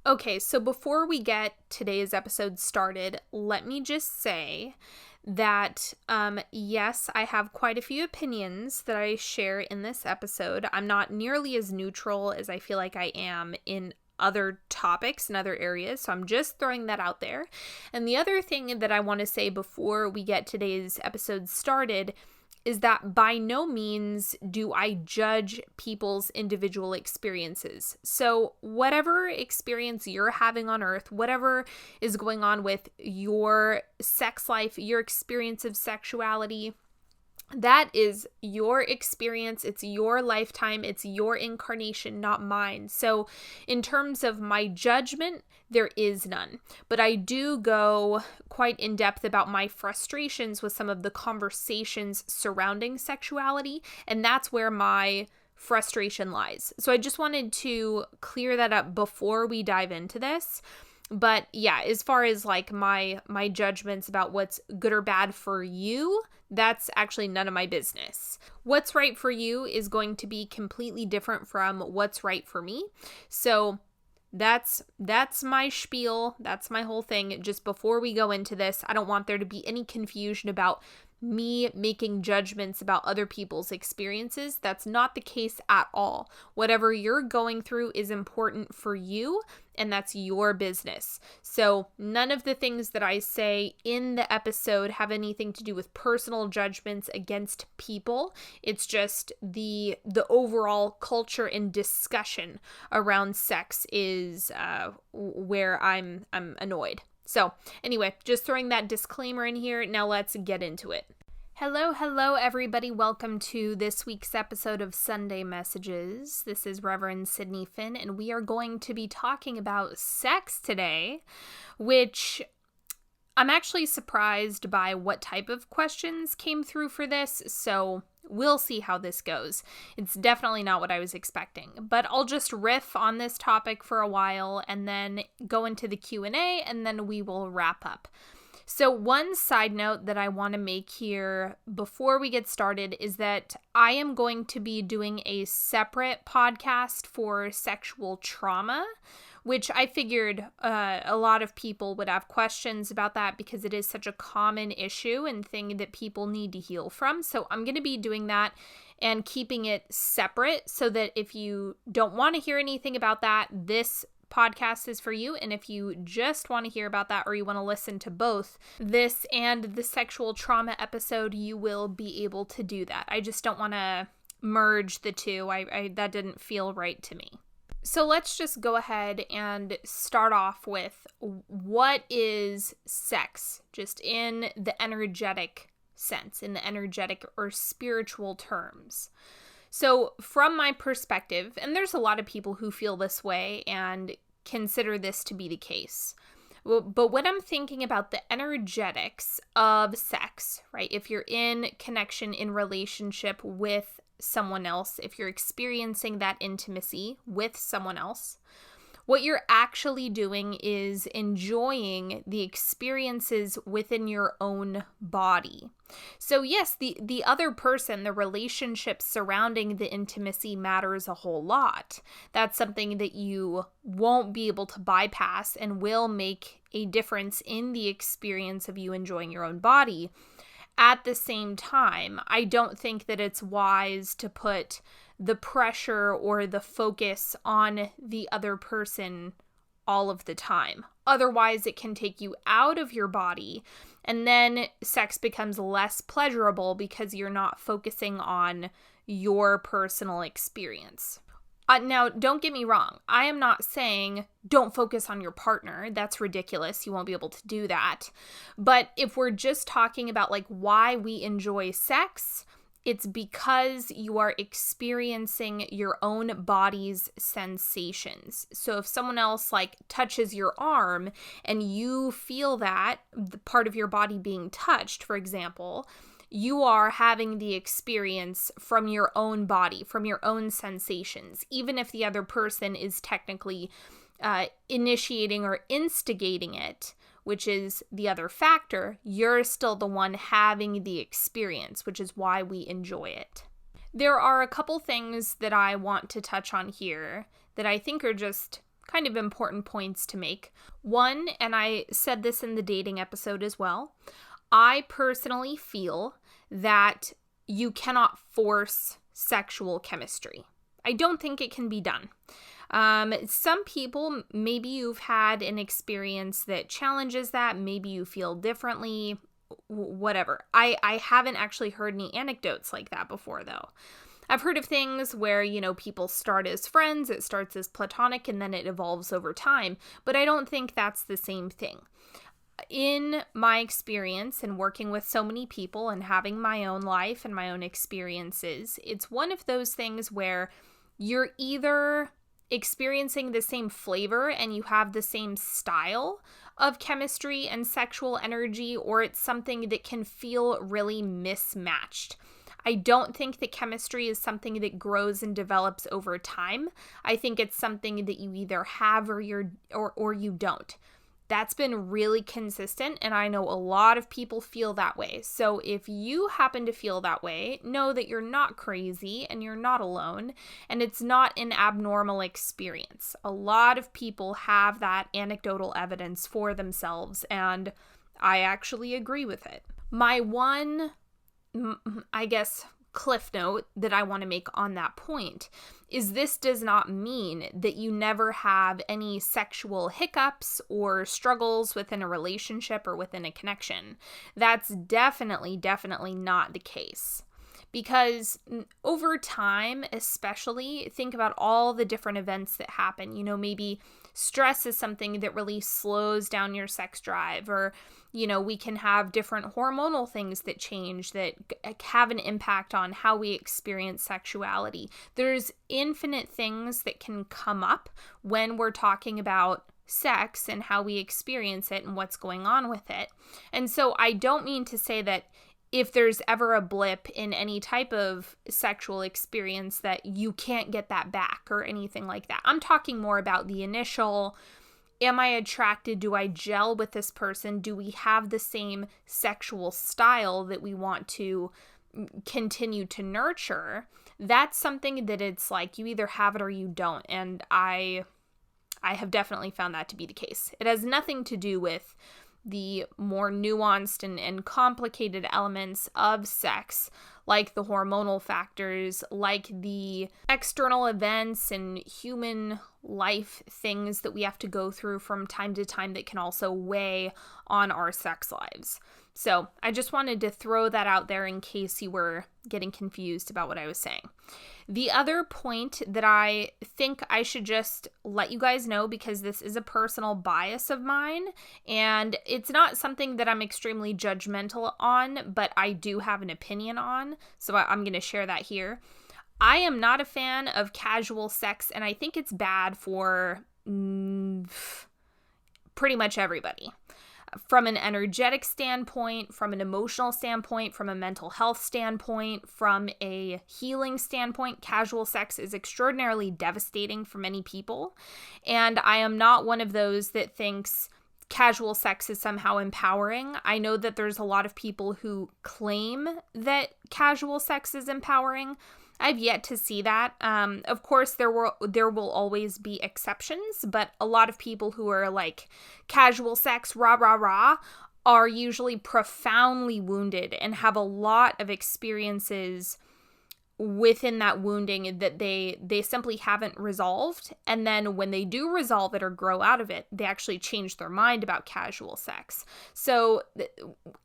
Okay, so before we get today's episode started, let me just say that, yes, I have quite a few opinions that I share in this episode. I'm not nearly as neutral as I feel like I am in other topics and other areas, so I'm just throwing that out there. And the other thing that I want to say before we get today's episode started is that by no means do I judge people's individual experiences. So whatever experience you're having on earth, whatever is going on with your sex life, your experience of sexuality, that is your experience, it's your lifetime, it's your incarnation, not mine. So in terms of my judgment, there is none. But I do go quite in depth about my frustrations with some of the conversations surrounding sexuality, and that's where my frustration lies. So I just wanted to clear that up before we dive into this. But yeah, as far as like my judgments about what's good or bad for you, that's actually none of my business. What's right for you is going to be completely different from what's right for me. So that's my spiel. That's my whole thing. Just before we go into this, I don't want there to be any confusion about me making judgments about other people's experiences. That's not the case at all. Whatever you're going through is important for you, and that's your business. So none of the things that I say in the episode have anything to do with personal judgments against people. It's just the overall culture and discussion around sex is where I'm annoyed. So anyway, just throwing that disclaimer in here. Now let's get into it. Hello, everybody. Welcome to this week's episode of Sunday Messages. This is Reverend Sydney Finn, and we are going to be talking about sex today, which I'm actually surprised by what type of questions came through for this, so we'll see how this goes. It's definitely not what I was expecting, but I'll just riff on this topic for a while and then go into the Q&A, and then we will wrap up. So one side note that I want to make here before we get started is that I am going to be doing a separate podcast for sexual trauma, which I figured a lot of people would have questions about that because it is such a common issue and thing that people need to heal from. So I'm going to be doing that and keeping it separate so that if you don't want to hear anything about that, this podcast is for you. And if you just want to hear about that or you want to listen to both this and the sexual trauma episode, you will be able to do that. I just don't want to merge the two. I that didn't feel right to me. So let's just go ahead and start off with what is sex, just in the energetic sense, in the energetic or spiritual terms. So from my perspective, and there's a lot of people who feel this way and consider this to be the case, but when I'm thinking about the energetics of sex, right, if you're in connection, in relationship with someone else, if you're experiencing that intimacy with someone else, what you're actually doing is enjoying the experiences within your own body. So yes, the other person, the relationship surrounding the intimacy matters a whole lot. That's something that you won't be able to bypass and will make a difference in the experience of you enjoying your own body. At the same time, I don't think that it's wise to put the pressure or the focus on the other person all of the time. Otherwise, it can take you out of your body, and then sex becomes less pleasurable because you're not focusing on your personal experience. Now, don't get me wrong. I am not saying don't focus on your partner. That's ridiculous. You won't be able to do that. But if we're just talking about like why we enjoy sex, it's because you are experiencing your own body's sensations. So if someone else like touches your arm and you feel that, the part of your body being touched, for example, you are having the experience from your own body, from your own sensations, even if the other person is technically initiating or instigating it, which is the other factor. You're still the one having the experience, which is why we enjoy it. There are a couple things that I want to touch on here that I think are just kind of important points to make. One, and I said this in the dating episode as well, I personally feel that you cannot force sexual chemistry. I don't think it can be done. Some people, maybe you've had an experience that challenges that, maybe you feel differently, whatever. I haven't actually heard any anecdotes like that before, though. I've heard of things where, people start as friends, it starts as platonic, and then it evolves over time, but I don't think that's the same thing. In my experience and working with so many people and having my own life and my own experiences, it's one of those things where you're either experiencing the same flavor and you have the same style of chemistry and sexual energy, or it's something that can feel really mismatched. I don't think that chemistry is something that grows and develops over time. I think it's something that you either have or you don't. That's been really consistent, and I know a lot of people feel that way. So if you happen to feel that way, know that you're not crazy and you're not alone, and it's not an abnormal experience. A lot of people have that anecdotal evidence for themselves, and I actually agree with it. My one, cliff note that I want to make on that point is this does not mean that you never have any sexual hiccups or struggles within a relationship or within a connection. That's definitely not the case. Because over time, especially, think about all the different events that happen. Maybe stress is something that really slows down your sex drive, or, we can have different hormonal things that change that have an impact on how we experience sexuality. There's infinite things that can come up when we're talking about sex and how we experience it and what's going on with it. And so I don't mean to say that if there's ever a blip in any type of sexual experience that you can't get that back or anything like that. I'm talking more about the initial, am I attracted? Do I gel with this person? Do we have the same sexual style that we want to continue to nurture? That's something that it's like you either have it or you don't. And I have definitely found that to be the case. It has nothing to do with the more nuanced and complicated elements of sex, like the hormonal factors, like the external events and human life things that we have to go through from time to time that can also weigh on our sex lives. So I just wanted to throw that out there in case you were getting confused about what I was saying. The other point that I think I should just let you guys know, because this is a personal bias of mine, and it's not something that I'm extremely judgmental on, but I do have an opinion on, so I'm going to share that here. I am not a fan of casual sex, and I think it's bad for pretty much everybody. From an energetic standpoint, from an emotional standpoint, from a mental health standpoint, from a healing standpoint, casual sex is extraordinarily devastating for many people. And I am not one of those that thinks casual sex is somehow empowering. I know that there's a lot of people who claim that casual sex is empowering. I've yet to see that. Of course, there will always be exceptions, but a lot of people who are like casual sex, rah, rah, rah, are usually profoundly wounded and have a lot of experiences within that wounding that they simply haven't resolved. And then when they do resolve it or grow out of it, they actually change their mind about casual sex. So,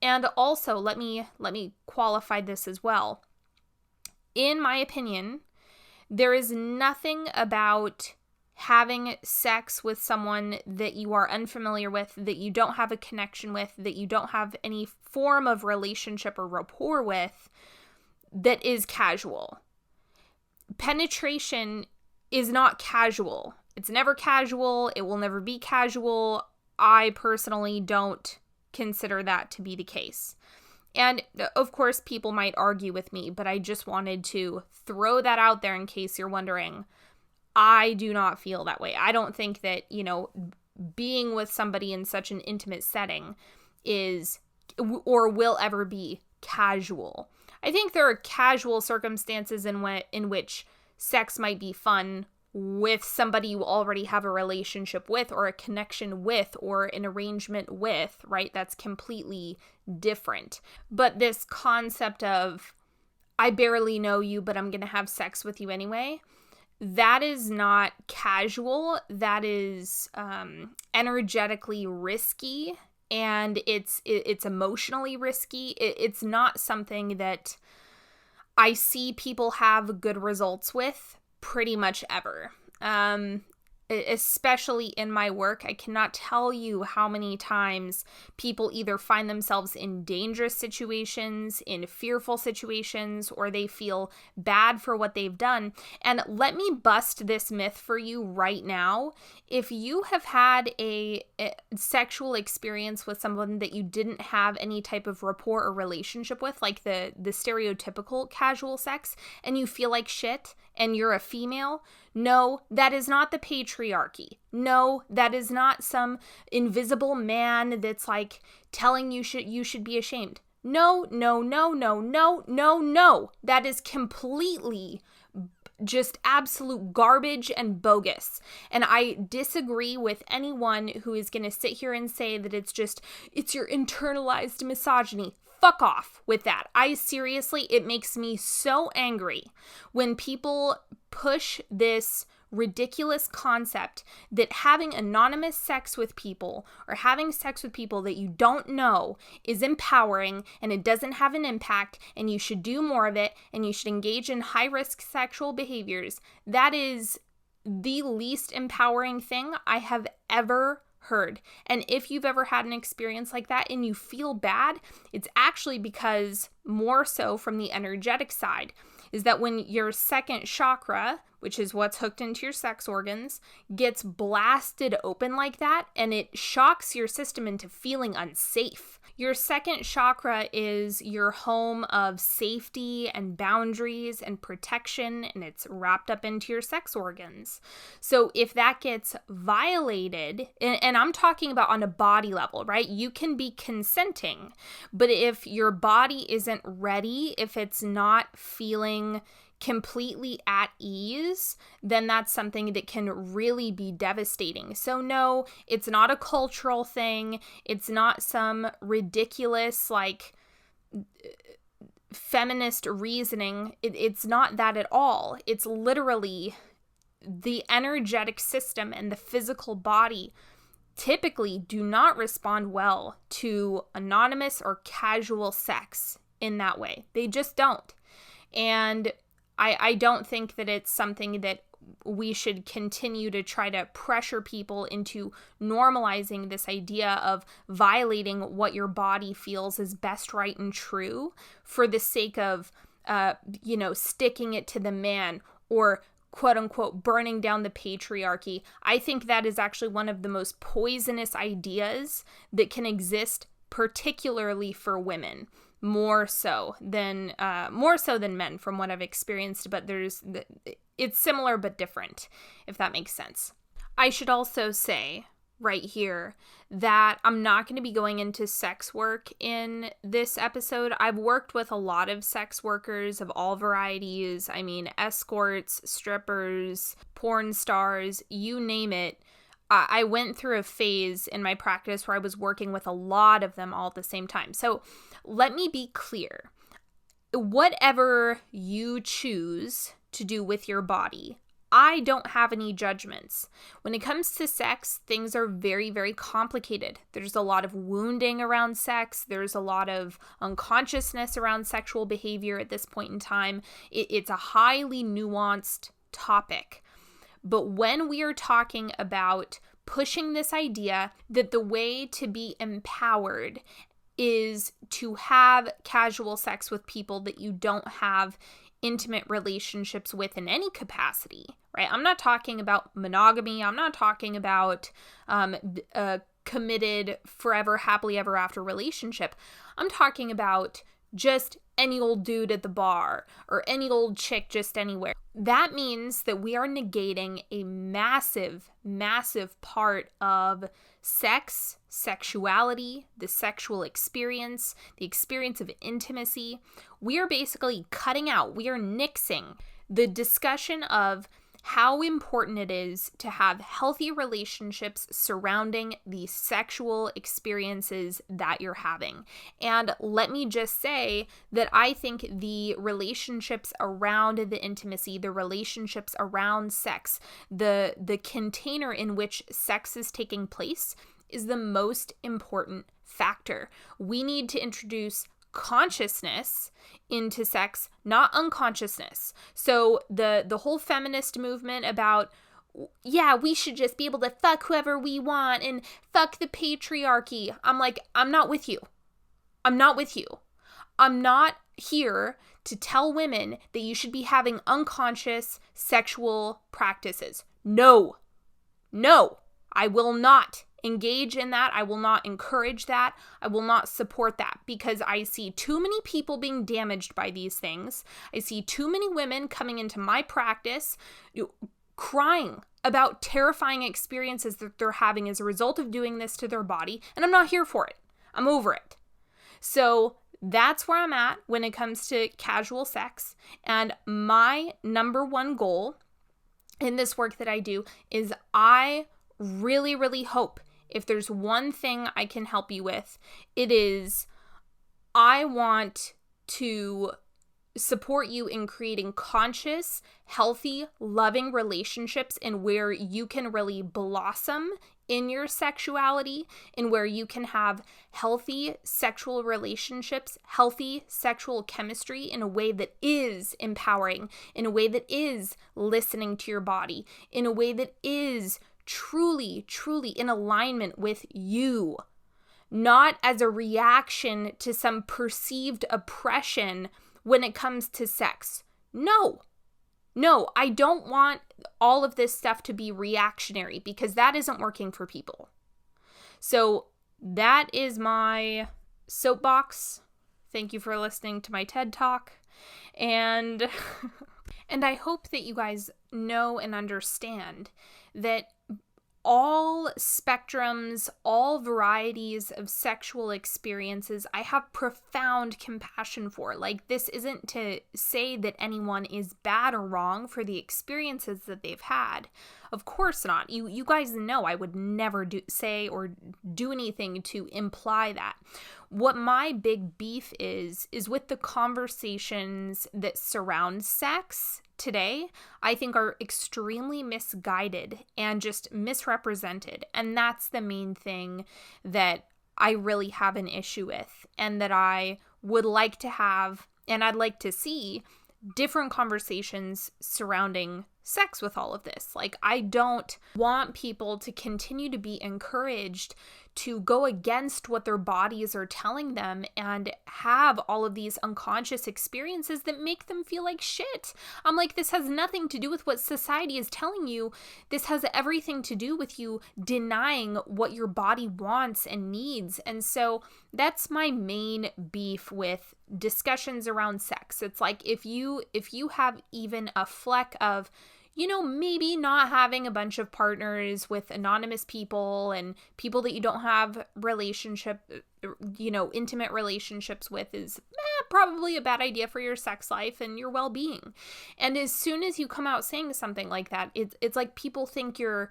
and also let me qualify this as well. In my opinion, there is nothing about having sex with someone that you are unfamiliar with, that you don't have a connection with, that you don't have any form of relationship or rapport with, that is casual. Penetration is not casual. It's never casual. It will never be casual. I personally don't consider that to be the case. And of course, people might argue with me, but I just wanted to throw that out there in case you're wondering. I do not feel that way. I don't think that, being with somebody in such an intimate setting is or will ever be casual. I think there are casual circumstances in which sex might be fun with somebody you already have a relationship with or a connection with or an arrangement with, right? That's completely different. But this concept of, I barely know you, but I'm going to have sex with you anyway, that is not casual. That is energetically risky, and it's emotionally risky. It's not something that I see people have good results with pretty much ever. Especially in my work, I cannot tell you how many times people either find themselves in dangerous situations, in fearful situations, or they feel bad for what they've done. And let me bust this myth for you right now. If you have had a sexual experience with someone that you didn't have any type of rapport or relationship with, like the stereotypical casual sex, and you feel like shit, and you're a female, no, that is not the patriarchy. No, that is not some invisible man that's like telling you should be ashamed. No. That is completely just absolute garbage and bogus. And I disagree with anyone who is going to sit here and say that it's your internalized misogyny. Fuck off with that. It makes me so angry when people push this ridiculous concept that having anonymous sex with people or having sex with people that you don't know is empowering and it doesn't have an impact and you should do more of it and you should engage in high-risk sexual behaviors. That is the least empowering thing I have ever heard. And if you've ever had an experience like that and you feel bad, it's actually because, more so from the energetic side, is that when your second chakra, which is what's hooked into your sex organs, gets blasted open like that, and it shocks your system into feeling unsafe. Your second chakra is your home of safety and boundaries and protection, and it's wrapped up into your sex organs. So if that gets violated, and I'm talking about on a body level, right? You can be consenting, but if your body isn't ready, if it's not feeling completely at ease, then that's something that can really be devastating. So no, it's not a cultural thing. It's not some ridiculous, like, feminist reasoning. It's not that at all. It's literally the energetic system and the physical body typically do not respond well to anonymous or casual sex in that way. They just don't. And I don't think that it's something that we should continue to try to pressure people into normalizing this idea of violating what your body feels is best, right, and true for the sake of, sticking it to the man or quote unquote burning down the patriarchy. I think that is actually one of the most poisonous ideas that can exist, particularly for women. More so than men, from what I've experienced, but it's similar but different, if that makes sense. I should also say right here that I'm not going to be going into sex work in this episode. I've worked with a lot of sex workers of all varieties. I mean, escorts, strippers, porn stars, you name it. I went through a phase in my practice where I was working with a lot of them all at the same time. So let me be clear. Whatever you choose to do with your body, I don't have any judgments. When it comes to sex, things are very, very complicated. There's a lot of wounding around sex. There's a lot of unconsciousness around sexual behavior at this point in time. It's a highly nuanced topic. But when we are talking about pushing this idea that the way to be empowered is to have casual sex with people that you don't have intimate relationships with in any capacity, right? I'm not talking about monogamy. I'm not talking about a committed, forever, happily ever after relationship. I'm talking about just any old dude at the bar or any old chick just anywhere. That means that we are negating a massive, massive part of sex, sexuality, the sexual experience, the experience of intimacy. We are basically cutting out, we are nixing the discussion of how important it is to have healthy relationships surrounding the sexual experiences that you're having. And let me just say that I think the relationships around the intimacy, the relationships around sex, the container in which sex is taking place is the most important factor. We need to introduce consciousness into sex, not unconsciousness. So the whole feminist movement about, yeah, we should just be able to fuck whoever we want and fuck the patriarchy. I'm like, I'm not with you. I'm not with you. I'm not here to tell women that you should be having unconscious sexual practices. No, I will not engage in that. I will not encourage that. I will not support that, because I see too many people being damaged by these things. I see too many women coming into my practice crying about terrifying experiences that they're having as a result of doing this to their body, and I'm not here for it. I'm over it. So that's where I'm at when it comes to casual sex. And my number one goal in this work that I do is I really, really hope, if there's one thing I can help you with, it is I want to support you in creating conscious, healthy, loving relationships, and where you can really blossom in your sexuality, and where you can have healthy sexual relationships, healthy sexual chemistry in a way that is empowering, in a way that is listening to your body, in a way that is truly, truly in alignment with you, not as a reaction to some perceived oppression when it comes to sex. No, I don't want all of this stuff to be reactionary, because that isn't working for people. So that is my soapbox. Thank you for listening to my TED Talk. And I hope that you guys know and understand that all spectrums, all varieties of sexual experiences, I have profound compassion for. Like, this isn't to say that anyone is bad or wrong for the experiences that they've had. Of course not. You guys know I would never say or do anything to imply that. What my big beef is with the conversations that surround sex today, I think are extremely misguided and just misrepresented. And that's the main thing that I really have an issue with, and that I would like to have, and I'd like to see different conversations surrounding sex with all of this. Like, I don't want people to continue to be encouraged to go against what their bodies are telling them and have all of these unconscious experiences that make them feel like shit. I'm like, this has nothing to do with what society is telling you. This has everything to do with you denying what your body wants and needs. And so that's my main beef with discussions around sex. It's like, if you have even a fleck of, maybe not having a bunch of partners with anonymous people and people that you don't have intimate relationships with, is probably a bad idea for your sex life and your well-being. And as soon as you come out saying something like that, it's like people think you're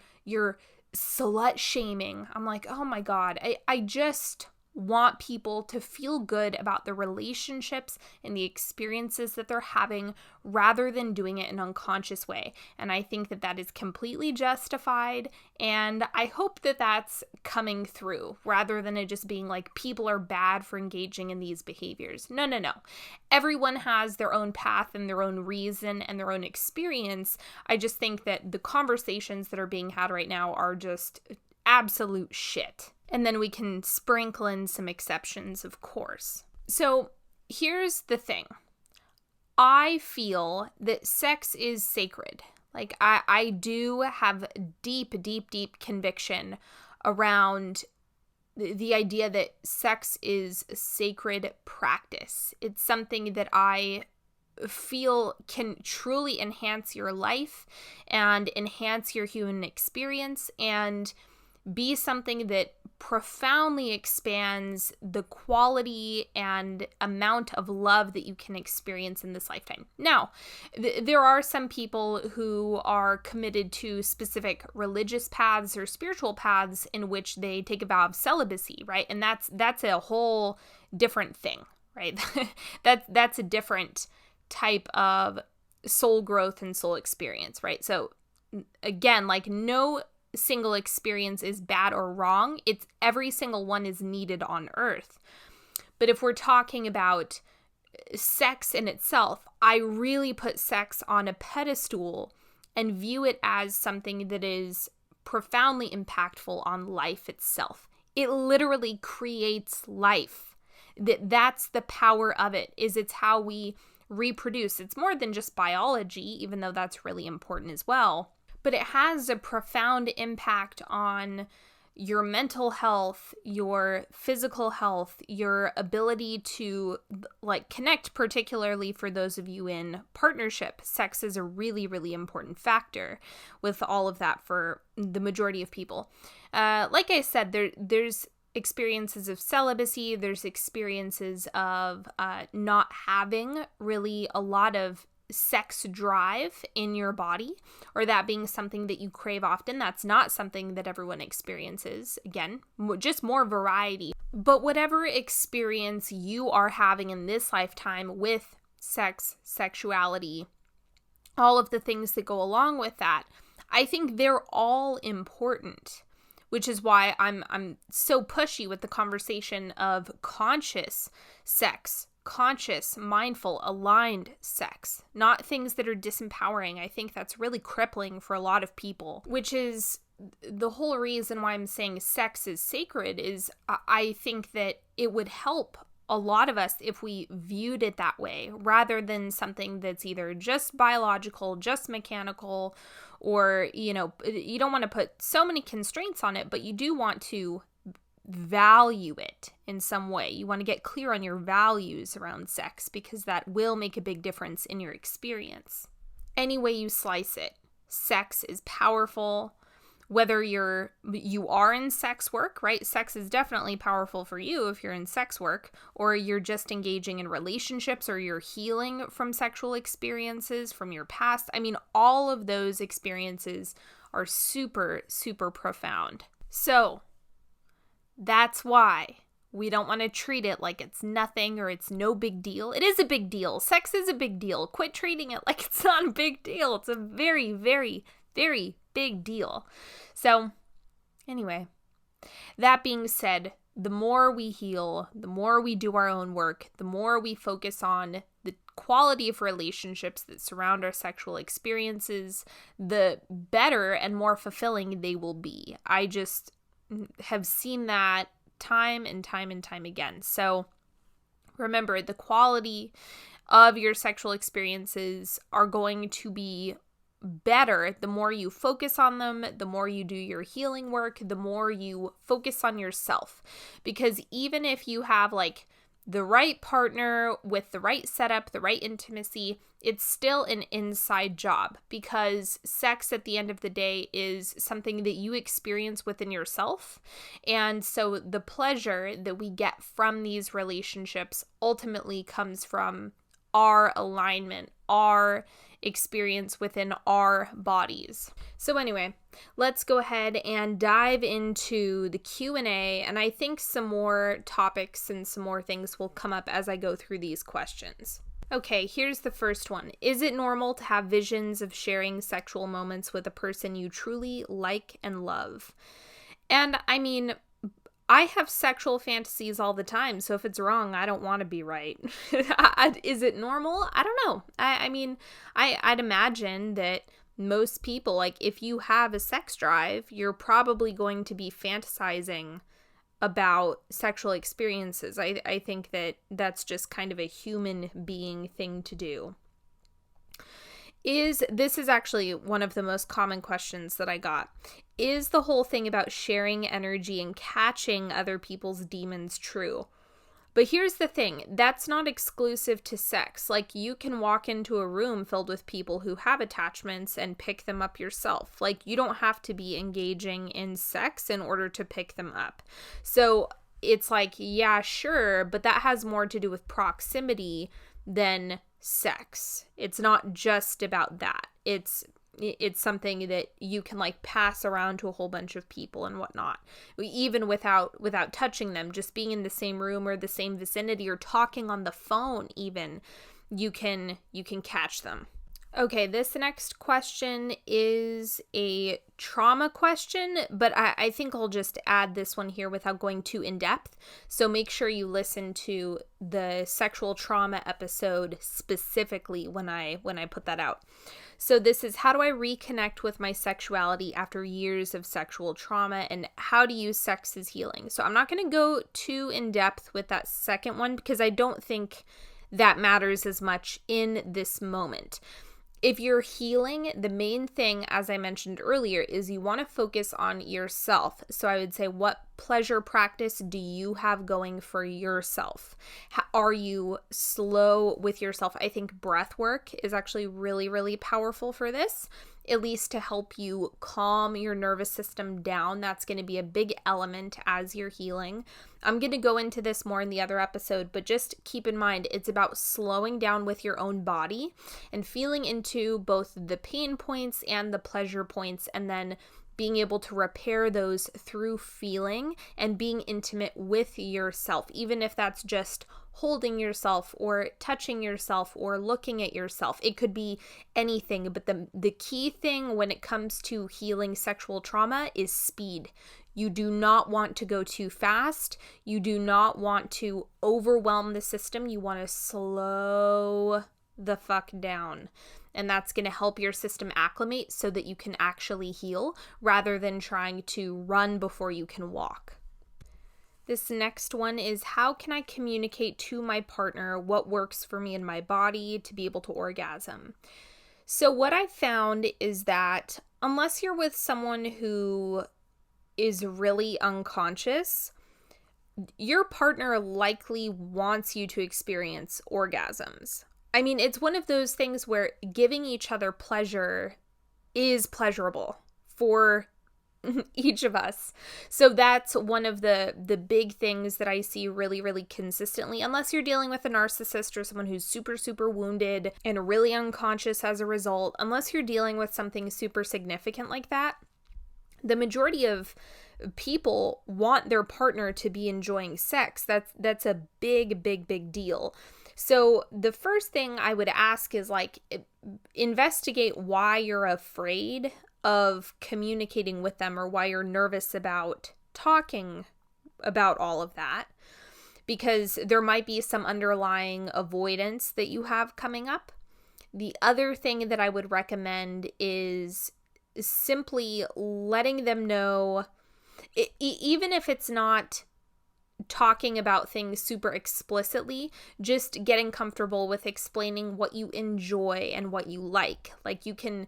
slut shaming. I'm like, oh my God, I just want people to feel good about the relationships and the experiences that they're having, rather than doing it in an unconscious way. And I think that that is completely justified, and I hope that that's coming through, rather than it just being like people are bad for engaging in these behaviors. No. Everyone has their own path and their own reason and their own experience. I just think that the conversations that are being had right now are just absolute shit. And then we can sprinkle in some exceptions, of course. So here's the thing. I feel that sex is sacred. Like, I do have deep conviction around the idea that sex is a sacred practice. It's something that I feel can truly enhance your life and enhance your human experience. And be something that profoundly expands the quality and amount of love that you can experience in this lifetime. Now, there are some people who are committed to specific religious paths or spiritual paths in which they take a vow of celibacy, right? And that's a whole different thing, right? That's a different type of soul growth and soul experience, right? So again, like, no single experience is bad or wrong. It's every single one is needed on earth. But if we're talking about sex in itself, I really put sex on a pedestal and view it as something that is profoundly impactful on life itself. It literally creates life. That's the power of it, is it's how we reproduce. It's more than just biology, even though that's really important as well. But it has a profound impact on your mental health, your physical health, your ability to like connect, particularly for those of you in partnership. Sex is a really, really important factor with all of that for the majority of people. Like I said, there's experiences of celibacy, there's experiences of not having really a lot of sex drive in your body, or that being something that you crave often. That's not something that everyone experiences. Again, just more variety. But whatever experience you are having in this lifetime with sex, sexuality, all of the things that go along with that, I think they're all important, which is why I'm so pushy with the conversation of conscious sex, conscious, mindful, aligned sex, not things that are disempowering. I think that's really crippling for a lot of people, which is the whole reason why I'm saying sex is sacred. Is I think that it would help a lot of us if we viewed it that way, rather than something that's either just biological, just mechanical, or, you don't want to put so many constraints on it, but you do want to value it in some way. You want to get clear on your values around sex, because that will make a big difference in your experience. Any way you slice it, sex is powerful. Whether you are in sex work, right? Sex is definitely powerful for you if you're in sex work, or you're just engaging in relationships, or you're healing from sexual experiences from your past. I mean, all of those experiences are super, super profound. So that's why we don't want to treat it like it's nothing or it's no big deal. It is a big deal. Sex is a big deal. Quit treating it like it's not a big deal. It's a very, very, very big deal. So anyway, that being said, the more we heal, the more we do our own work, the more we focus on the quality of relationships that surround our sexual experiences, the better and more fulfilling they will be. I just have seen that time and time and time again. So remember, the quality of your sexual experiences are going to be better the more you focus on them, the more you do your healing work, the more you focus on yourself. Because even if you have like the right partner with the right setup, the right intimacy, it's still an inside job, because sex at the end of the day is something that you experience within yourself. And so the pleasure that we get from these relationships ultimately comes from our alignment, our experience within our bodies. So anyway, let's go ahead and dive into the Q&A, and I think some more topics and some more things will come up as I go through these questions. Okay, here's the first one. Is it normal to have visions of sharing sexual moments with a person you truly like and love? And I mean, I have sexual fantasies all the time, so if it's wrong, I don't want to be right. Is it normal? I don't know. I mean, I'd imagine that most people, like, if you have a sex drive, you're probably going to be fantasizing about sexual experiences. I think that that's just kind of a human being thing to do. This is actually one of the most common questions that I got. Is the whole thing about sharing energy and catching other people's demons true? But here's the thing, that's not exclusive to sex. Like, you can walk into a room filled with people who have attachments and pick them up yourself. Like, you don't have to be engaging in sex in order to pick them up. So it's like, yeah, sure, but that has more to do with proximity than sex. It's not just about that. It's something that you can like pass around to a whole bunch of people and whatnot, even without touching them. Just being in the same room or the same vicinity or talking on the phone, even, you can catch them. Okay, this next question is a trauma question, but I think I'll just add this one here without going too in depth. So make sure you listen to the sexual trauma episode specifically when I put that out. So this is, how do I reconnect with my sexuality after years of sexual trauma, and how to use sex as healing? So I'm not going to go too in depth with that second one because I don't think that matters as much in this moment. If you're healing, the main thing, as I mentioned earlier, is you want to focus on yourself. So I would say, what pleasure practice do you have going for yourself? Are you slow with yourself? I think breath work is actually really, really powerful for this, at least to help you calm your nervous system down. That's going to be a big element as you're healing. I'm going to go into this more in the other episode, but just keep in mind, it's about slowing down with your own body and feeling into both the pain points and the pleasure points, and then being able to repair those through feeling and being intimate with yourself, even if that's just holding yourself or touching yourself or looking at yourself. It could be anything, but the key thing when it comes to healing sexual trauma is speed. You do not want to go too fast. You do not want to overwhelm the system. You want to slow the fuck down. And that's going to help your system acclimate so that you can actually heal rather than trying to run before you can walk. This next one is, how can I communicate to my partner what works for me in my body to be able to orgasm? So what I found is that unless you're with someone who is really unconscious, your partner likely wants you to experience orgasms. I mean, it's one of those things where giving each other pleasure is pleasurable for each of us. So that's one of the big things that I see really, really consistently, unless you're dealing with a narcissist or someone who's super, super wounded and really unconscious as a result. Unless you're dealing with something super significant like that, the majority of people want their partner to be enjoying sex. That's a big, big, big deal. So the first thing I would ask is like, investigate why you're afraid of communicating with them or why you're nervous about talking about all of that, because there might be some underlying avoidance that you have coming up. The other thing that I would recommend is simply letting them know, even if it's not talking about things super explicitly, just getting comfortable with explaining what you enjoy and what you like. Like, you can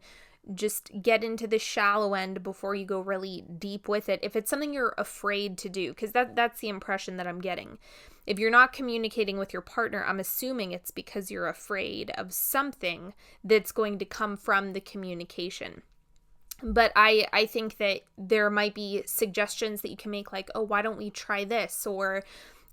just get into the shallow end before you go really deep with it if it's something you're afraid to do, because that's the impression that I'm getting. If you're not communicating with your partner, I'm assuming it's because you're afraid of something that's going to come from the communication. But I think that there might be suggestions that you can make, like, oh, why don't we try this? Or,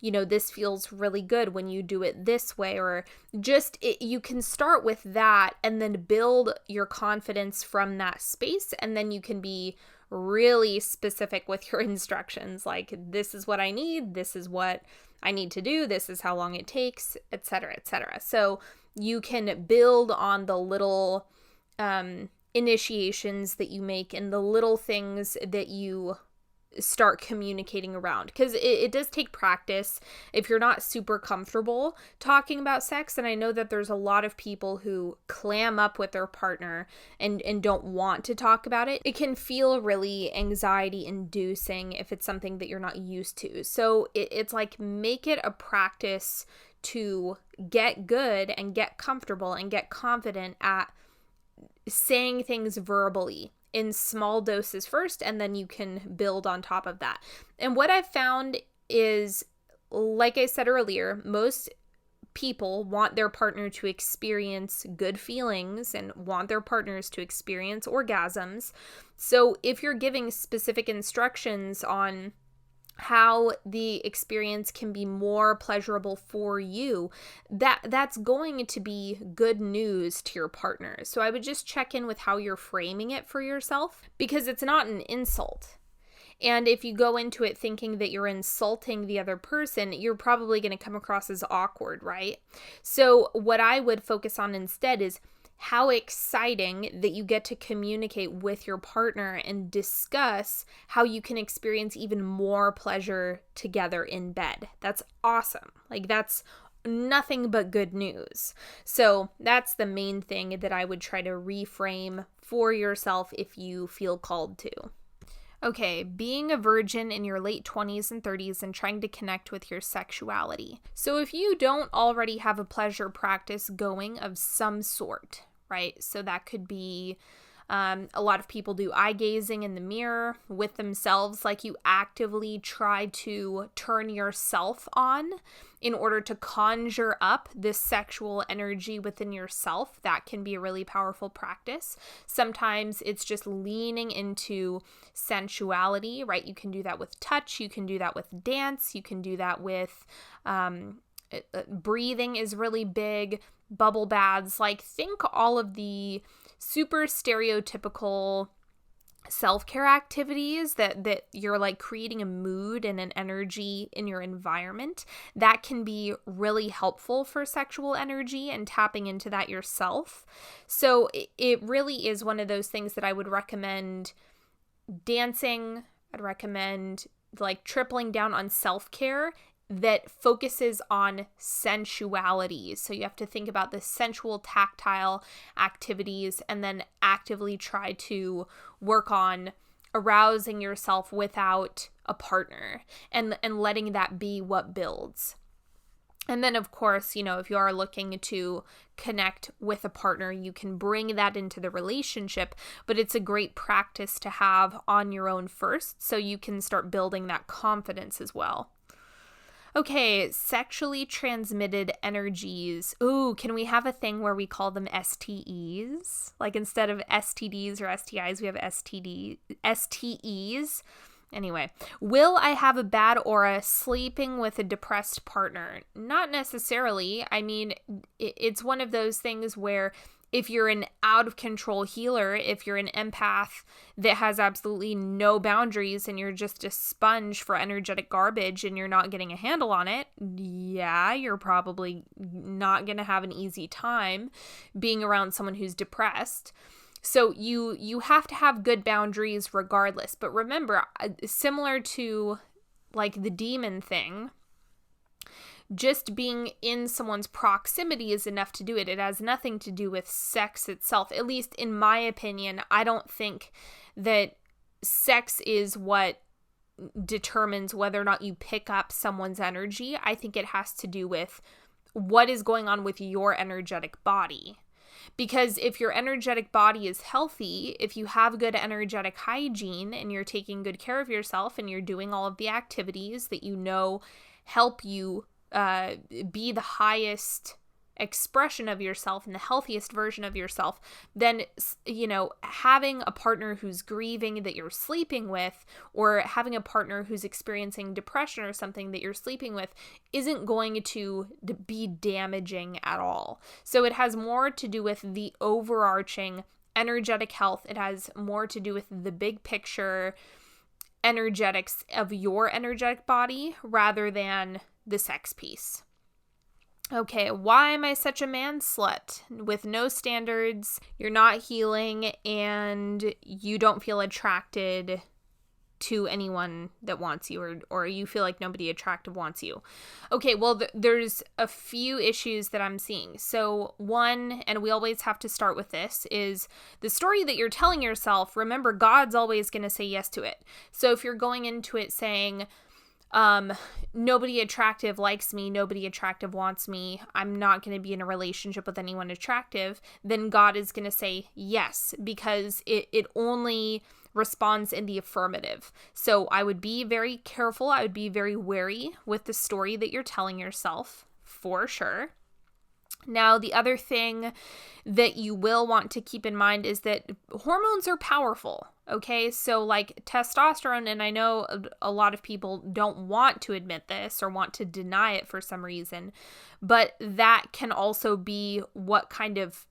you know, this feels really good when you do it this way. Or just, you can start with that and then build your confidence from that space. And then you can be really specific with your instructions. Like, this is what I need. This is what I need to do. This is how long it takes, etc., etc. So you can build on the little initiations that you make and the little things that you start communicating around, because it does take practice if you're not super comfortable talking about sex. And I know that there's a lot of people who clam up with their partner and don't want to talk about it. It can feel really anxiety inducing if it's something that you're not used to. So it's like, make it a practice to get good and get comfortable and get confident at saying things verbally in small doses first, and then you can build on top of that. And what I've found is like I said earlier, most people want their partner to experience good feelings and want their partners to experience orgasms. So if you're giving specific instructions on how the experience can be more pleasurable for you, that's going to be good news to your partner. So I would just check in with how you're framing it for yourself, because it's not an insult. And if you go into it thinking that you're insulting the other person, you're probably going to come across as awkward, right? So what I would focus on instead is how exciting that you get to communicate with your partner and discuss how you can experience even more pleasure together in bed. That's awesome. Like, that's nothing but good news. So that's the main thing that I would try to reframe for yourself if you feel called to. Okay, being a virgin in your late 20s and 30s and trying to connect with your sexuality. So if you don't already have a pleasure practice going of some sort, right? So that could be a lot of people do eye gazing in the mirror with themselves, like you actively try to turn yourself on in order to conjure up this sexual energy within yourself. That can be a really powerful practice. Sometimes it's just leaning into sensuality, right? You can do that with touch, you can do that with dance, you can do that with breathing is really big, bubble baths. Like, think all of the super stereotypical self-care activities that you're like creating a mood and an energy in your environment that can be really helpful for sexual energy and tapping into that yourself. So it really is one of those things that I would recommend dancing. I'd recommend like tripling down on self-care that focuses on sensuality. So you have to think about the sensual tactile activities and then actively try to work on arousing yourself without a partner and letting that be what builds. And then, of course, you know, if you are looking to connect with a partner, you can bring that into the relationship, but it's a great practice to have on your own first so you can start building that confidence as well. Okay, sexually transmitted energies. Ooh, can we have a thing where we call them STEs? Like, instead of STDs or STIs, we have STEs. Anyway, will I have a bad aura sleeping with a depressed partner? Not necessarily. I mean, it's one of those things where if you're an out-of-control healer, if you're an empath that has absolutely no boundaries and you're just a sponge for energetic garbage and you're not getting a handle on it, yeah, you're probably not going to have an easy time being around someone who's depressed. So you have to have good boundaries regardless. But remember, similar to like the demon thing, just being in someone's proximity is enough to do it. It has nothing to do with sex itself. At least in my opinion, I don't think that sex is what determines whether or not you pick up someone's energy. I think it has to do with what is going on with your energetic body. Because if your energetic body is healthy, if you have good energetic hygiene and you're taking good care of yourself and you're doing all of the activities that you know help you be the highest expression of yourself and the healthiest version of yourself, then, you know, having a partner who's grieving that you're sleeping with, or having a partner who's experiencing depression or something that you're sleeping with, isn't going to be damaging at all. So it has more to do with the overarching energetic health. It has more to do with the big picture energetics of your energetic body rather than the sex piece. Okay, why am I such a man slut? With no standards, you're not healing, and you don't feel attracted to anyone that wants you, or you feel like nobody attractive wants you. Okay, well, there's a few issues that I'm seeing. So one, and we always have to start with this, is the story that you're telling yourself. Remember, God's always going to say yes to it. So if you're going into it saying, nobody attractive likes me, nobody attractive wants me, I'm not going to be in a relationship with anyone attractive, then God is going to say yes, because it only responds in the affirmative. So I would be very careful. I would be very wary with the story that you're telling yourself, for sure. Now, the other thing that you will want to keep in mind is that hormones are powerful, okay? So like testosterone, and I know a lot of people don't want to admit this or want to deny it for some reason, but that can also be what kind of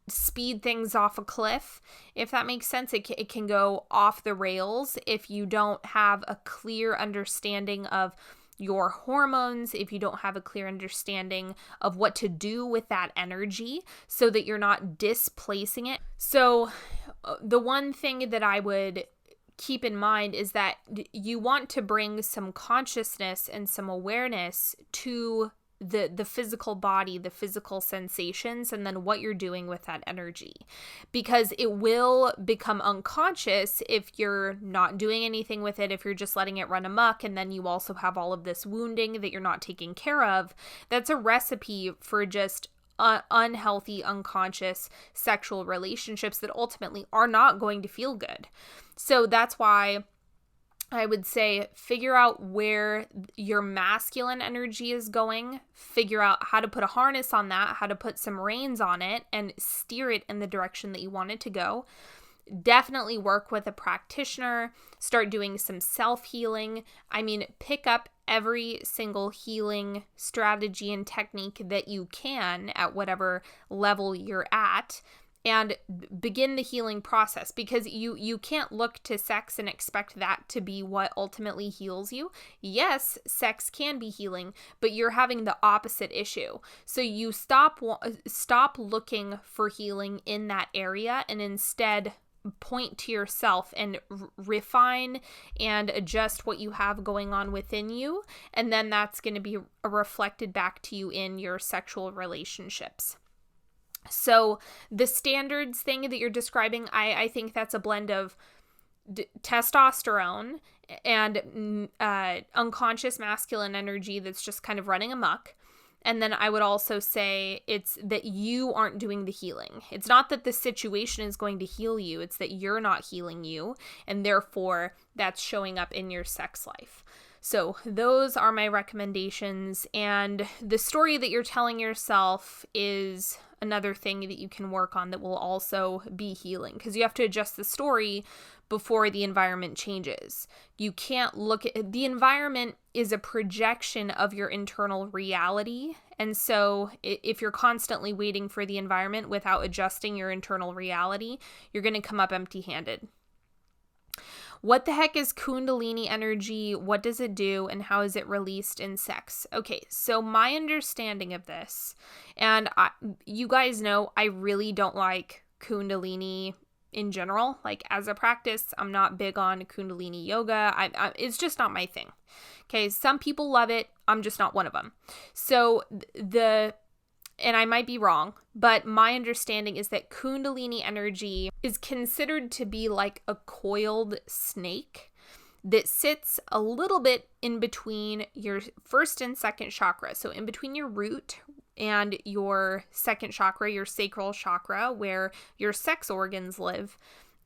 speed things off a cliff, if that makes sense. It can go off the rails if you don't have a clear understanding of your hormones, if you don't have a clear understanding of what to do with that energy so that you're not displacing it. So the one thing that I would keep in mind is that you want to bring some consciousness and some awareness to the physical body, the physical sensations, and then what you're doing with that energy, because it will become unconscious if you're not doing anything with it, if you're just letting it run amok, and then you also have all of this wounding that you're not taking care of. That's a recipe for just unhealthy, unconscious sexual relationships that ultimately are not going to feel good. So that's why I would say figure out where your masculine energy is going, figure out how to put a harness on that, how to put some reins on it and steer it in the direction that you want it to go. Definitely work with a practitioner, start doing some self-healing. I mean, pick up every single healing strategy and technique that you can at whatever level you're at, and begin the healing process, because you can't look to sex and expect that to be what ultimately heals you. Yes, sex can be healing, but you're having the opposite issue. So you stop looking for healing in that area and instead point to yourself and refine and adjust what you have going on within you. And then that's going to be reflected back to you in your sexual relationships. So the standards thing that you're describing, I think that's a blend of testosterone and unconscious masculine energy that's just kind of running amok. And then I would also say it's that you aren't doing the healing. It's not that the situation is going to heal you. It's that you're not healing you. And therefore, that's showing up in your sex life. So those are my recommendations. And the story that you're telling yourself is another thing that you can work on that will also be healing, because you have to adjust the story before the environment changes. You can't look at the environment is a projection of your internal reality. And so if you're constantly waiting for the environment without adjusting your internal reality, you're going to come up empty-handed. What the heck is Kundalini energy? What does it do? And how is it released in sex? Okay, so my understanding of this, and you guys know I really don't like Kundalini in general. Like as a practice, I'm not big on Kundalini yoga. It's just not my thing. Okay, some people love it. I'm just not one of them. So and I might be wrong, but my understanding is that Kundalini energy is considered to be like a coiled snake that sits a little bit in between your first and second chakra. So in between your root and your second chakra, your sacral chakra, where your sex organs live.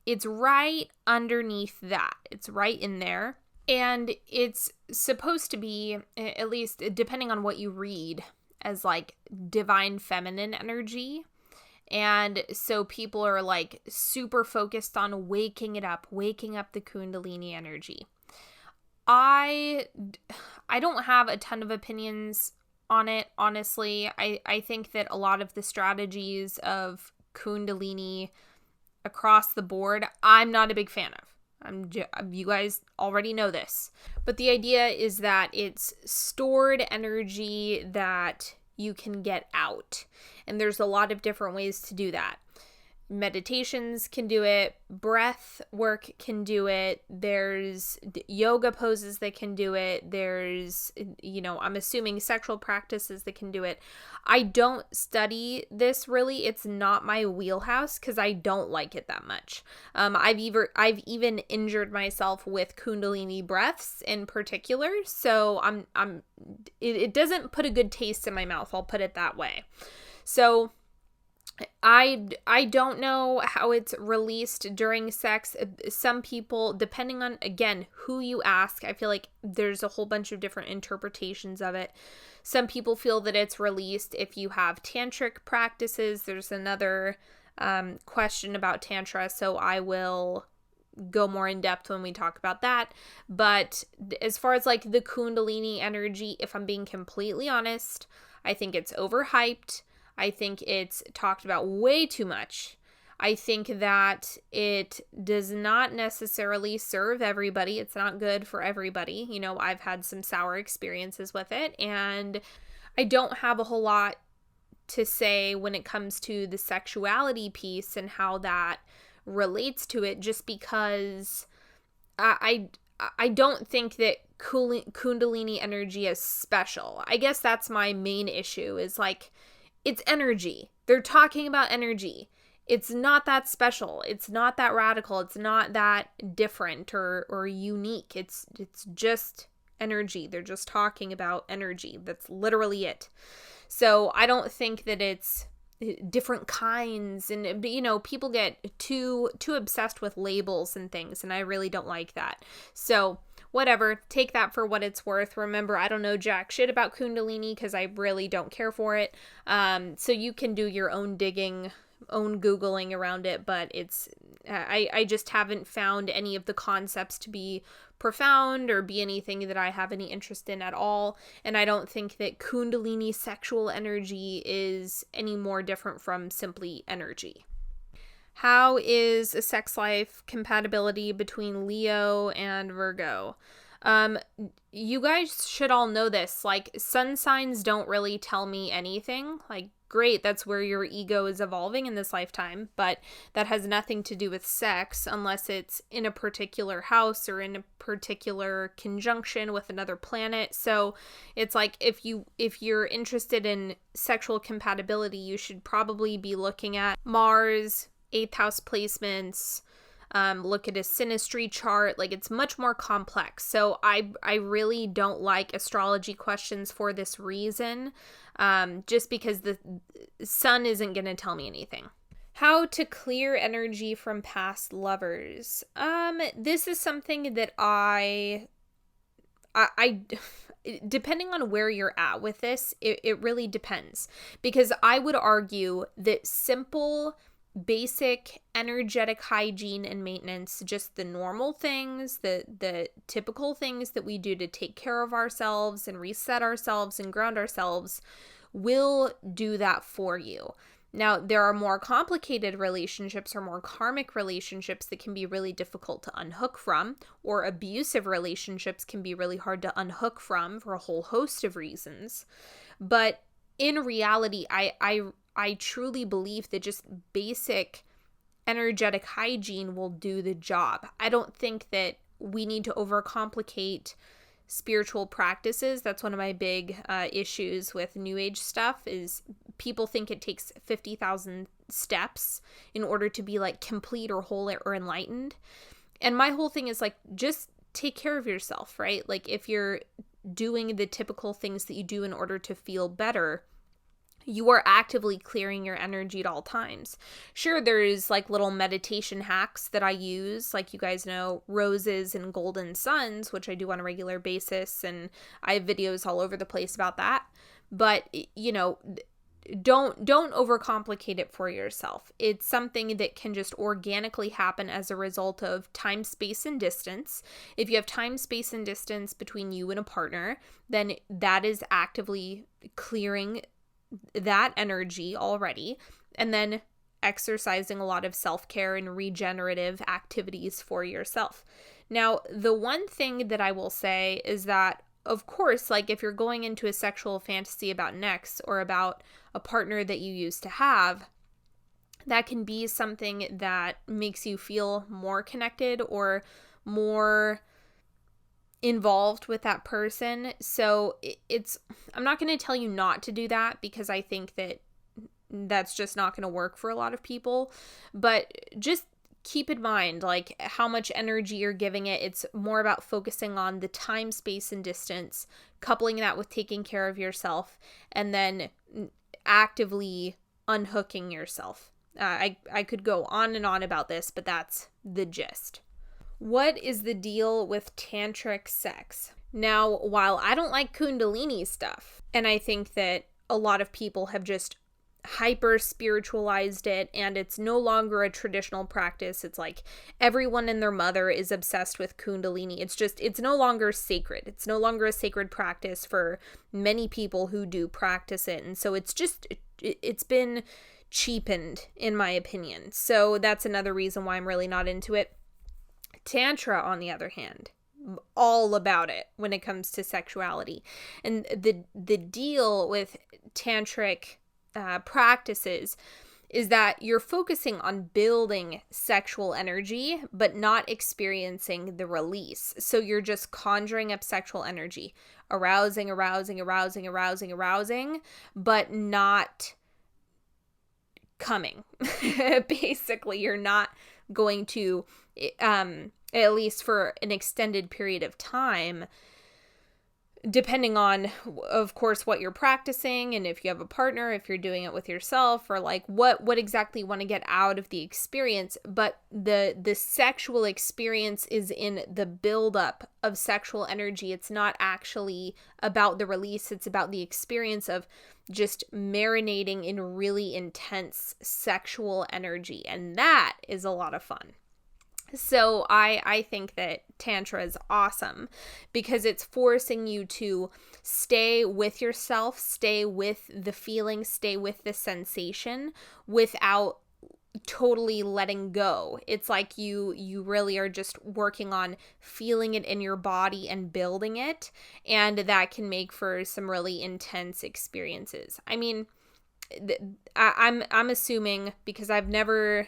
It's right underneath that. It's right in there. And it's supposed to be, at least depending on what you read, as like divine feminine energy. And so people are like super focused on waking up the Kundalini energy. I don't have a ton of opinions on it, honestly. I think that a lot of the strategies of Kundalini across the board, I'm not a big fan of. You guys already know this. But the idea is that it's stored energy that you can get out. And there's a lot of different ways to do that. Meditations can do it. Breath work can do it. There's yoga poses that can do it. There's, I'm assuming sexual practices that can do it. I don't study this really. It's not my wheelhouse because I don't like it that much. I've even injured myself with Kundalini breaths in particular. So it doesn't put a good taste in my mouth. I'll put it that way. So I don't know how it's released during sex. Some people, depending on, again, who you ask, I feel like there's a whole bunch of different interpretations of it. Some people feel that it's released if you have tantric practices. There's another question about tantra, so I will go more in depth when we talk about that. But as far as like the Kundalini energy, if I'm being completely honest, I think it's overhyped. I think it's talked about way too much. I think that it does not necessarily serve everybody. It's not good for everybody. You know, I've had some sour experiences with it, and I don't have a whole lot to say when it comes to the sexuality piece and how that relates to it, just because I don't think that Kundalini energy is special. I guess that's my main issue, is like, it's energy. They're talking about energy. It's not that special. It's not that radical. It's not that different or unique. It's just energy. They're just talking about energy. That's literally it. So I don't think that it's different kinds, and you know, people get too obsessed with labels and things, and I really don't like that. So whatever, take that for what it's worth. Remember, I don't know jack shit about Kundalini because I really don't care for it. So you can do your own digging, own Googling around it, but it's I just haven't found any of the concepts to be profound or be anything that I have any interest in at all. And I don't think that Kundalini sexual energy is any more different from simply energy. How is a sex life compatibility between Leo and Virgo? You guys should all know this. Like, sun signs don't really tell me anything. Like, great, that's where your ego is evolving in this lifetime, but that has nothing to do with sex unless it's in a particular house or in a particular conjunction with another planet. So it's like, if you're interested in sexual compatibility, you should probably be looking at Mars, 8th house placements, look at a synastry chart. Like, it's much more complex. So I really don't like astrology questions for this reason, just because the sun isn't going to tell me anything. How to clear energy from past lovers. This is something that I depending on where you're at with this, it really depends, because I would argue that simple, basic energetic hygiene and maintenance, just the normal things, the typical things that we do to take care of ourselves and reset ourselves and ground ourselves, will do that for you. Now, there are more complicated relationships or more karmic relationships that can be really difficult to unhook from, or abusive relationships can be really hard to unhook from for a whole host of reasons. But in reality, I truly believe that just basic energetic hygiene will do the job. I don't think that we need to overcomplicate spiritual practices. That's one of my big issues with New Age stuff, is people think it takes 50,000 steps in order to be like complete or whole or enlightened. And my whole thing is like, just take care of yourself, right? Like, if you're doing the typical things that you do in order to feel better, you are actively clearing your energy at all times. Sure, there's like little meditation hacks that I use, like, you guys know, roses and golden suns, which I do on a regular basis, and I have videos all over the place about that. But, you know, don't overcomplicate it for yourself. It's something that can just organically happen as a result of time, space, and distance. If you have time, space, and distance between you and a partner, then that is actively clearing that energy already, and then exercising a lot of self-care and regenerative activities for yourself. Now, the one thing that I will say is that, of course, like, if you're going into a sexual fantasy about an ex or about a partner that you used to have, that can be something that makes you feel more connected or more involved with that person. So I'm not going to tell you not to do that, because I think that that's just not going to work for a lot of people. But just keep in mind, like, how much energy you're giving it. It's more about focusing on the time, space, and distance, coupling that with taking care of yourself, and then actively unhooking yourself. I could go on and on about this, but that's the gist. What is the deal with Tantric sex? Now, while I don't like Kundalini stuff, and I think that a lot of people have just hyper spiritualized it and it's no longer a traditional practice. It's like everyone and their mother is obsessed with Kundalini. It's no longer sacred. It's no longer a sacred practice for many people who do practice it. And so it's been cheapened, in my opinion. So that's another reason why I'm really not into it. Tantra, on the other hand, all about it when it comes to sexuality. And the deal with tantric practices is that you're focusing on building sexual energy, but not experiencing the release. So you're just conjuring up sexual energy, arousing, but not coming. Basically, you're not going to, at least for an extended period of time, depending on, of course, what you're practicing and if you have a partner, if you're doing it with yourself, or like what exactly you want to get out of the experience. But the sexual experience is in the buildup of sexual energy. It's not actually about the release. It's about the experience of just marinating in really intense sexual energy. And that is a lot of fun. So I think that Tantra is awesome because it's forcing you to stay with yourself, stay with the feeling, stay with the sensation without totally letting go. It's like you really are just working on feeling it in your body and building it, and that can make for some really intense experiences. I mean, I'm assuming, because I've never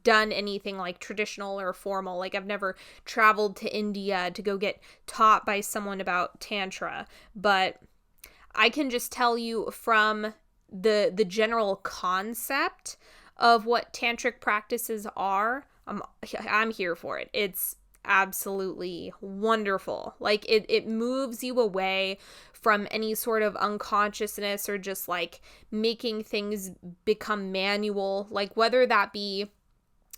done anything like traditional or formal. Like I've never traveled to India to go get taught by someone about Tantra, but I can just tell you from the general concept of what tantric practices are, I'm here for it. It's absolutely wonderful. Like it moves you away from any sort of unconsciousness or just like making things become manual, like whether that be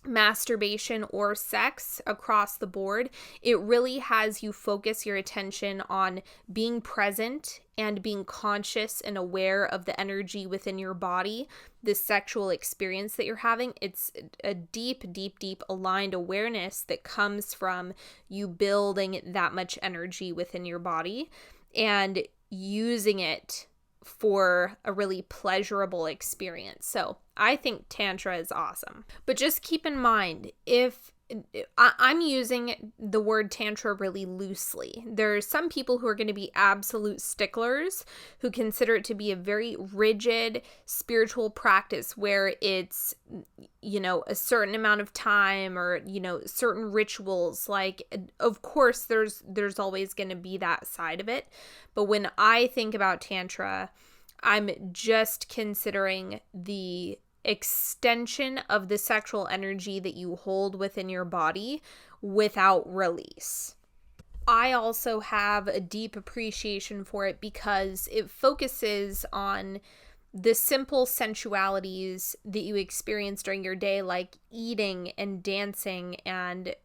masturbation or sex across the board. It really has you focus your attention on being present and being conscious and aware of the energy within your body, the sexual experience that you're having. It's a deep aligned awareness that comes from you building that much energy within your body and using it for a really pleasurable experience. So I think Tantra is awesome. But just keep in mind, if I'm using the word Tantra really loosely. There's some people who are going to be absolute sticklers who consider it to be a very rigid spiritual practice where it's, a certain amount of time or, certain rituals. Like, of course, there's always going to be that side of it. But when I think about Tantra, I'm just considering the extension of the sexual energy that you hold within your body without release. I also have a deep appreciation for it because it focuses on the simple sensualities that you experience during your day, like eating and dancing and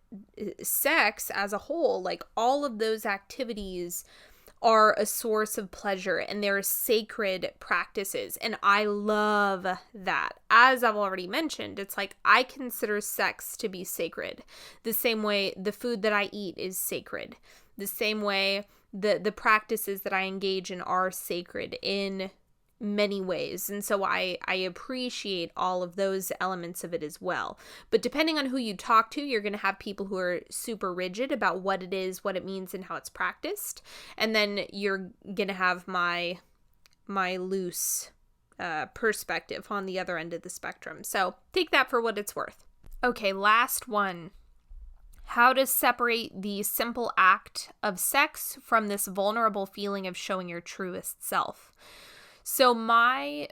sex as a whole. Like all of those activities are a source of pleasure and they're sacred practices. And I love that. As I've already mentioned, it's like I consider sex to be sacred. The same way the food that I eat is sacred. The same way the practices that I engage in are sacred in many ways. And so I appreciate all of those elements of it as well. But depending on who you talk to, you're going to have people who are super rigid about what it is, what it means, and how it's practiced. And then you're going to have my loose perspective on the other end of the spectrum. So take that for what it's worth. Okay, last one. How to separate the simple act of sex from this vulnerable feeling of showing your truest self. So my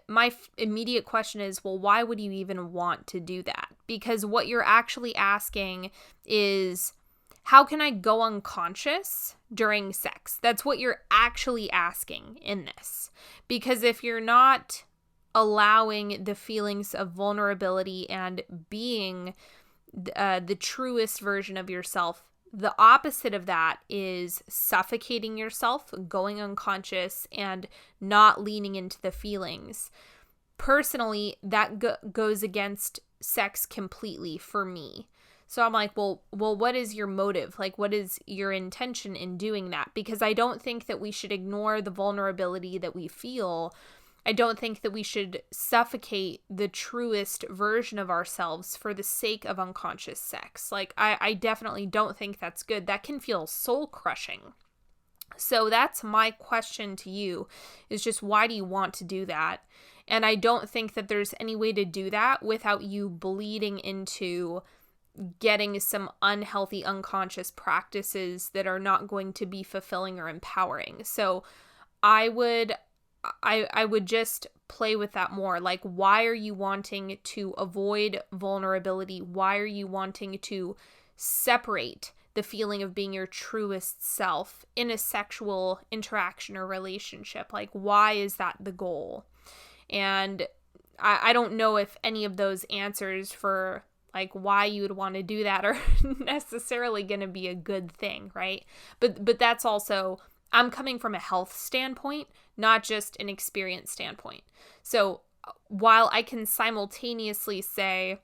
immediate question is, well, why would you even want to do that? Because what you're actually asking is, how can I go unconscious during sex? That's what you're actually asking in this. Because if you're not allowing the feelings of vulnerability and being the truest version of yourself. The opposite of that is suffocating yourself, going unconscious, and not leaning into the feelings. Personally, that goes against sex completely for me. So I'm like, well, what is your motive? Like, what is your intention in doing that? Because I don't think that we should ignore the vulnerability that we feel. I don't think that we should suffocate the truest version of ourselves for the sake of unconscious sex. Like, I definitely don't think that's good. That can feel soul crushing. So that's my question to you, is just, why do you want to do that? And I don't think that there's any way to do that without you bleeding into getting some unhealthy unconscious practices that are not going to be fulfilling or empowering. So I would just play with that more. Like, why are you wanting to avoid vulnerability? Why are you wanting to separate the feeling of being your truest self in a sexual interaction or relationship? Like, why is that the goal? And I don't know if any of those answers for like why you would want to do that are necessarily going to be a good thing, right? But that's also, I'm coming from a health standpoint, not just an experience standpoint. So while I can simultaneously say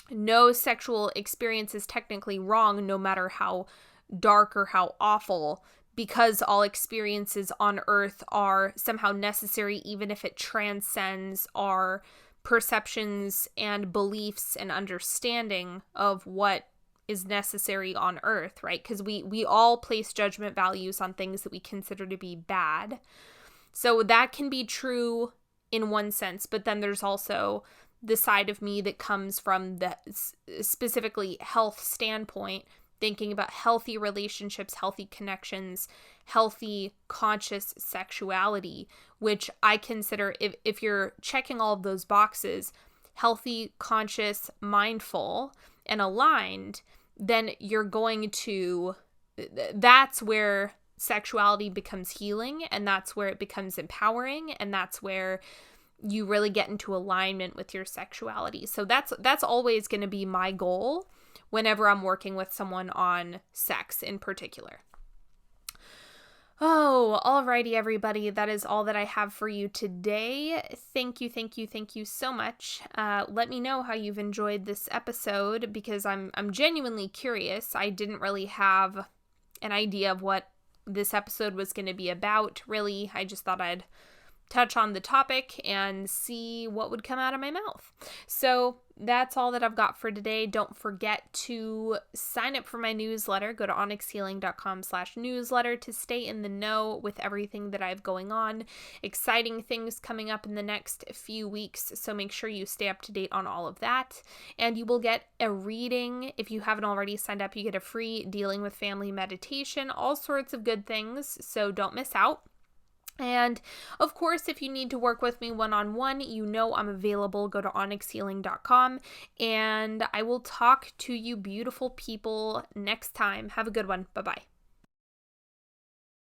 no sexual experience is technically wrong, no matter how dark or how awful, because all experiences on earth are somehow necessary, even if it transcends our perceptions and beliefs and understanding of what is necessary on earth, right? Because we all place judgment values on things that we consider to be bad. So that can be true in one sense, but then there's also the side of me that comes from the specifically health standpoint, thinking about healthy relationships, healthy connections, healthy conscious sexuality, which I consider, if you're checking all of those boxes, healthy, conscious, mindful, and aligned, then you're going to, that's where sexuality becomes healing, and that's where it becomes empowering, and that's where you really get into alignment with your sexuality. So that's always going to be my goal whenever I'm working with someone on sex in particular. Oh, alrighty, everybody. That is all that I have for you today. Thank you so much. Let me know how you've enjoyed this episode, because I'm genuinely curious. I didn't really have an idea of what this episode was going to be about, really. I just thought I'd touch on the topic and see what would come out of my mouth. So that's all that I've got for today. Don't forget to sign up for my newsletter. Go to onyxhealing.com/newsletter to stay in the know with everything that I have going on. Exciting things coming up in the next few weeks, so make sure you stay up to date on all of that. And you will get a reading. If you haven't already signed up, you get a free Dealing with Family meditation, all sorts of good things, so don't miss out. And of course, if you need to work with me one-on-one, you know I'm available. Go to onyxhealing.com, and I will talk to you beautiful people next time. Have a good one. Bye-bye.